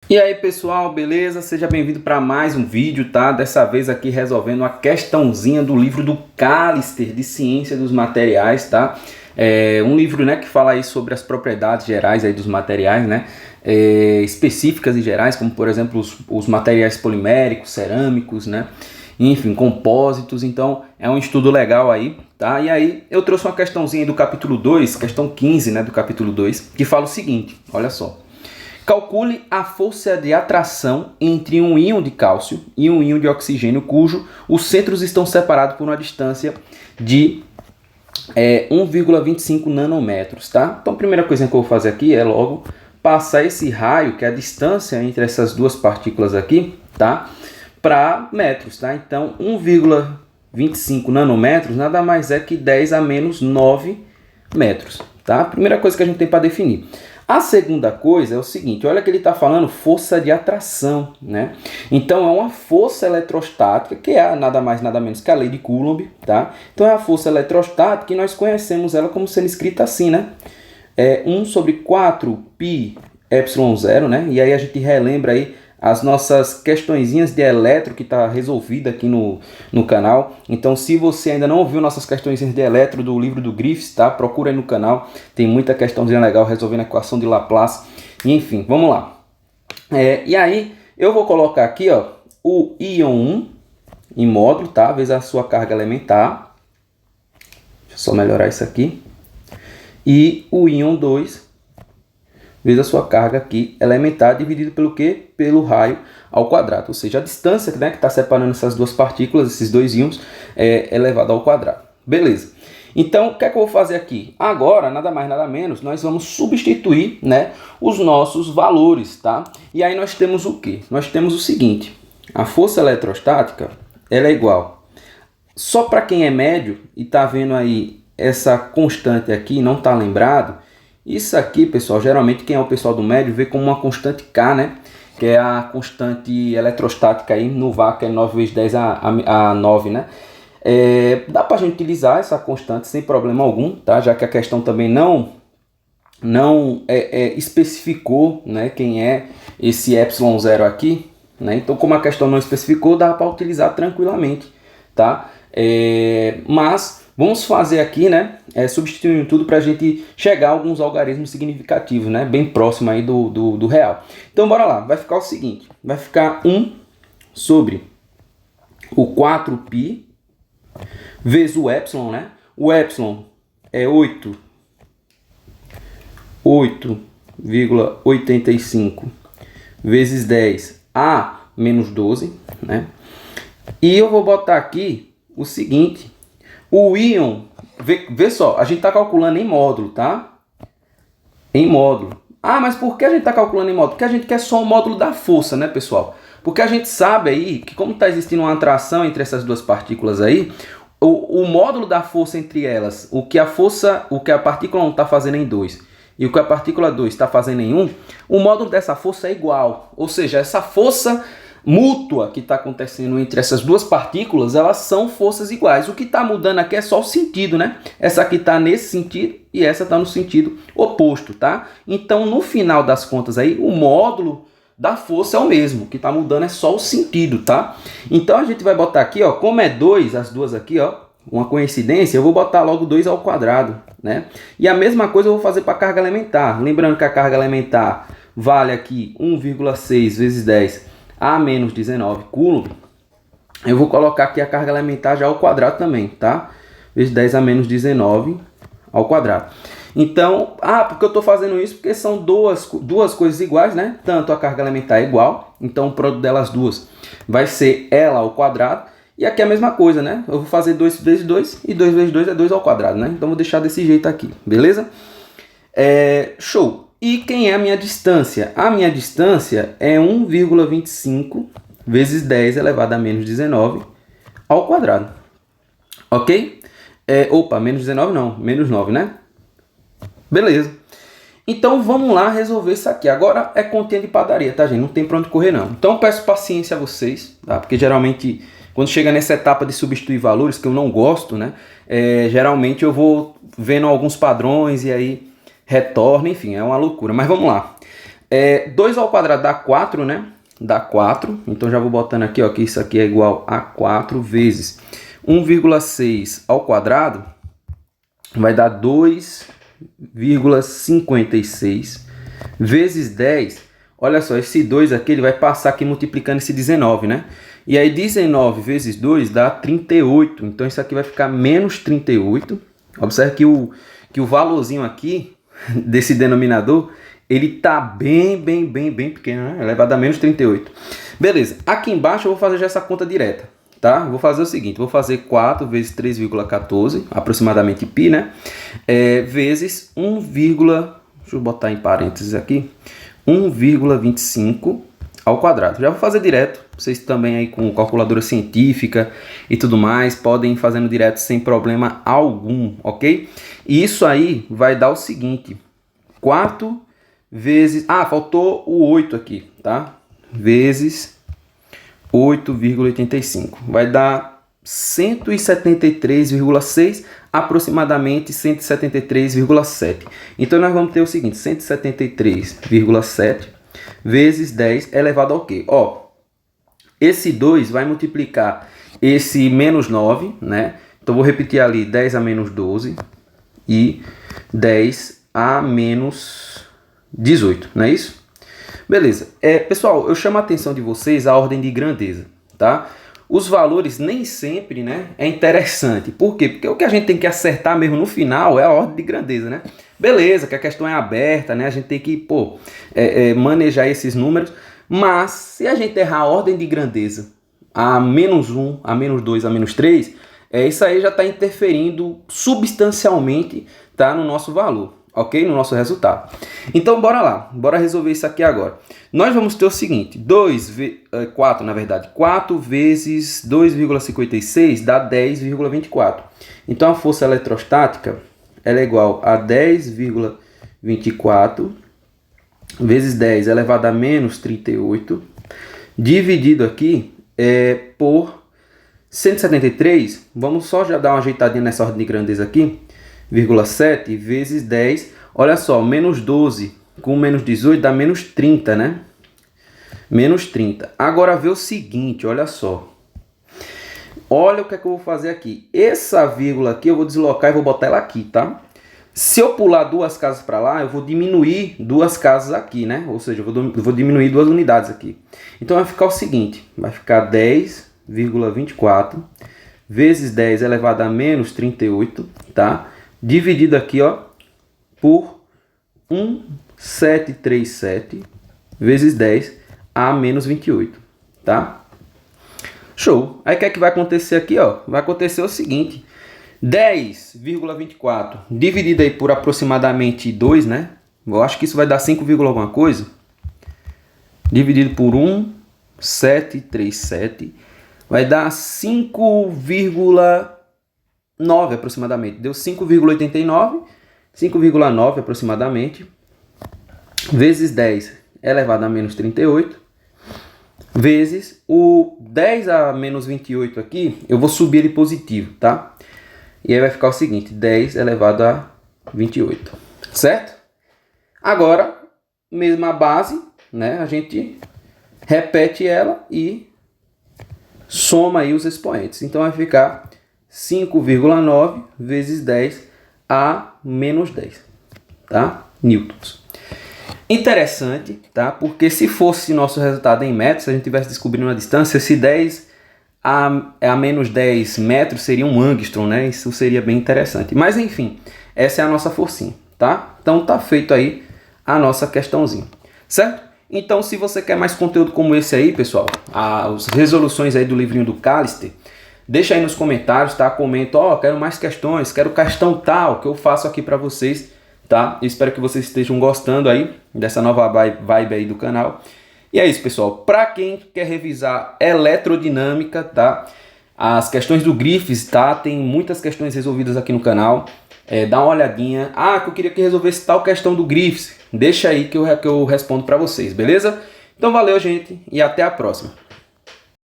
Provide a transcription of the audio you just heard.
E aí pessoal, beleza? Seja bem-vindo para mais um vídeo, tá? Dessa vez aqui resolvendo uma questãozinha do livro do Callister, de Ciência dos Materiais, tá? É um livro, né, que fala aí sobre as propriedades gerais aí dos materiais, né? Específicas e gerais, como por exemplo os materiais poliméricos, cerâmicos, né? Enfim, compósitos. Então é um estudo legal aí, tá? E aí eu trouxe uma questãozinha do capítulo 2, questão 15, né, do capítulo 2, que fala o seguinte, olha só. Calcule a força de atração entre um íon de cálcio e um íon de oxigênio, cujo os centros estão separados por uma distância de 1,25 nanômetros, tá? Então a primeira coisa que eu vou fazer aqui é logo passar esse raio, que é a distância entre essas duas partículas aqui, tá? Para metros, tá? Então 1,25 nanômetros nada mais é que 10 a menos 9 metros, tá? Primeira coisa que a gente tem para definir. A segunda coisa é o seguinte, olha que ele está falando força de atração, né? Então é uma força eletrostática, que é nada mais nada menos que a lei de Coulomb, tá? Então é a força eletrostática e nós conhecemos ela como sendo escrita assim, né? 1 sobre 4 π epsilon 0, né? E aí a gente relembra aí as nossas questõezinhas de eletro que está resolvida aqui no canal. Então se você ainda não ouviu nossas questõezinhas de eletro do livro do Griffiths, tá? Procura aí no canal, tem muita questãozinha legal resolvendo a equação de Laplace. Enfim, vamos lá. E aí eu vou colocar aqui, ó, o íon 1 em módulo, tá? Vezes a sua carga elementar. Deixa eu só melhorar isso aqui. E o íon 2 vezes a sua carga aqui elementar, dividido pelo quê? Pelo raio ao quadrado. Ou seja, a distância, né, que está separando essas duas partículas, esses dois íons, é elevado ao quadrado. Beleza. Então, o que é que eu vou fazer aqui? Agora, nada mais, nada menos, nós vamos substituir, né, os nossos valores, tá? E aí nós temos o quê? Nós temos o seguinte, a força eletrostática, ela é igual. Só para quem é médio e está vendo aí essa constante aqui, não está lembrado, isso aqui, pessoal, geralmente quem é o pessoal do médio vê como uma constante K, né? Que é a constante eletrostática aí no vácuo, que é 9 vezes 10 a 9, né? Dá para a gente utilizar essa constante sem problema algum, tá? Já que a questão também não especificou, né, quem é esse epsilon 0 aqui, né? Então, como a questão não especificou, dá para utilizar tranquilamente, tá? Mas vamos fazer aqui, né, substituindo tudo para a gente chegar a alguns algarismos significativos, né, bem próximo aí do real. Então, bora lá. Vai ficar o seguinte. Vai ficar 1 sobre o 4π vezes o epsilon, né? O epsilon é 8,85 vezes 10 a menos 12, né? E eu vou botar aqui o seguinte... O íon, vê só, a gente está calculando em módulo, tá? Em módulo. Ah, mas por que a gente está calculando em módulo? Porque a gente quer só o módulo da força, né, pessoal? Porque a gente sabe aí que como está existindo uma atração entre essas duas partículas aí, o módulo da força entre elas, o que a partícula 1 está fazendo em 2 e o que a partícula 2 está fazendo em 1, o módulo dessa força é igual. Ou seja, essa força mútua que está acontecendo entre essas duas partículas, elas são forças iguais. O que está mudando aqui é só o sentido, né? Essa aqui está nesse sentido e essa está no sentido oposto, tá? Então, no final das contas aí, o módulo da força é o mesmo. O que está mudando é só o sentido, tá? Então, a gente vai botar aqui, ó, como é 2, as duas aqui, ó, uma coincidência, eu vou botar logo 2 ao quadrado, né? E a mesma coisa eu vou fazer para a carga elementar. Lembrando que a carga elementar vale aqui 1,6 vezes 10 a menos 19 Coulomb, eu vou colocar aqui a carga elementar já ao quadrado também, tá? Vezes 10 a menos 19 ao quadrado. Então, porque eu estou fazendo isso? Porque são duas coisas iguais, né? Tanto a carga elementar é igual, então o produto delas duas vai ser ela ao quadrado. E aqui é a mesma coisa, né? Eu vou fazer 2 vezes 2 e 2 vezes 2 é 2 ao quadrado, né? Então vou deixar desse jeito aqui, beleza? Show! E quem é a minha distância? A minha distância é 1,25 vezes 10 elevado a menos 19 ao quadrado. Ok? Menos 19 não, menos 9, né? Beleza. Então vamos lá resolver isso aqui. Agora é continha de padaria, tá, gente? Não tem pra onde correr, não. Então peço paciência a vocês, tá? Porque geralmente, quando chega nessa etapa de substituir valores, que eu não gosto, né? Geralmente eu vou vendo alguns padrões e aí retorno, enfim, é uma loucura. Mas vamos lá. 2 ao quadrado dá 4, né? Dá 4. Então já vou botando aqui, ó, que isso aqui é igual a 4 vezes 1,6 ao quadrado. Vai dar 2,56 vezes 10. Olha só, esse 2 aqui ele vai passar aqui multiplicando esse 19, né? E aí 19 vezes 2 dá 38. Então isso aqui vai ficar menos 38. Observe que o valorzinho aqui desse denominador, ele tá bem pequeno, né? Elevado a menos 38. Beleza. Aqui embaixo eu vou fazer já essa conta direta, tá? Vou fazer o seguinte, vou fazer 4 vezes 3,14, aproximadamente π, né? Vezes 1, deixa eu botar em parênteses aqui, 1,25 ao quadrado. Já vou fazer direto. Vocês também aí com calculadora científica e tudo mais, podem ir fazendo direto sem problema algum, ok? E isso aí vai dar o seguinte, 4 vezes... Ah, faltou o 8 aqui, tá? Vezes 8,85. Vai dar 173,6, aproximadamente 173,7. Então nós vamos ter o seguinte, 173,7 vezes 10 elevado ao quê? Ó, esse 2 vai multiplicar esse menos 9, né? Então vou repetir ali 10 a menos 12 e 10 a menos 18, não é isso? Beleza. Pessoal, eu chamo a atenção de vocês a ordem de grandeza, tá? Os valores nem sempre, né, é interessante. Por quê? Porque o que a gente tem que acertar mesmo no final é a ordem de grandeza, né? Beleza, que a questão é aberta, né? A gente tem que, manejar esses números. Mas, se a gente errar a ordem de grandeza a menos 1, a menos 2, a menos 3, isso aí já está interferindo substancialmente, tá, no nosso valor, ok? No nosso resultado. Então, bora lá. Bora resolver isso aqui agora. Nós vamos ter o seguinte, 4 vezes 2,56 dá 10,24. Então, a força eletrostática ela é igual a 10,24 vezes 10 elevado a menos 38, dividido aqui por 173, vamos só já dar uma ajeitadinha nessa ordem de grandeza aqui, 7 vezes 10, olha só, menos 12 com menos 18 dá menos 30, né? Menos 30. Agora vê o seguinte, olha só. Olha o que é que eu vou fazer aqui. Essa vírgula aqui eu vou deslocar e vou botar ela aqui, tá? Se eu pular 2 casas para lá, eu vou diminuir 2 casas aqui, né? Ou seja, eu vou diminuir 2 unidades aqui. Então vai ficar o seguinte, vai ficar 10,24 vezes 10 elevado a menos 38, tá? Dividido aqui, ó, por 1,737 vezes 10 a menos 28, tá? Show! Aí o que é que vai acontecer aqui, ó? Vai acontecer o seguinte, 10,24 dividido aí por aproximadamente 2, né? Eu acho que isso vai dar 5, alguma coisa. Dividido por 1,737 vai dar 5,9 aproximadamente. Deu 5,89, 5,9 aproximadamente, vezes 10 elevado a menos 38, vezes o 10 a menos 28 aqui, eu vou subir ele positivo, tá? E aí vai ficar o seguinte, 10 elevado a 28, certo? Agora, mesma base, né? A gente repete ela e soma aí os expoentes. Então vai ficar 5,9 vezes 10 a menos 10, tá? Newtons. Interessante, tá? Porque se fosse nosso resultado em metros, se a gente tivesse descobrindo uma distância, esse 10 a menos 10 metros seria um angstrom, né? Isso seria bem interessante. Mas enfim, essa é a nossa forcinha, tá? Então tá feito aí a nossa questãozinha, certo? Então se você quer mais conteúdo como esse aí, pessoal, as resoluções aí do livrinho do Callister, deixa aí nos comentários, tá? Comenta, ó, quero mais questões, quero questão tal, que eu faço aqui para vocês, tá? Eu espero que vocês estejam gostando aí dessa nova vibe aí do canal. E é isso, pessoal. Para quem quer revisar eletrodinâmica, tá? As questões do Griffiths, tá? Tem muitas questões resolvidas aqui no canal. Dá uma olhadinha. Ah, que eu queria que resolvesse tal questão do Griffiths. Deixa aí que eu respondo para vocês, beleza? Então valeu, gente, e até a próxima.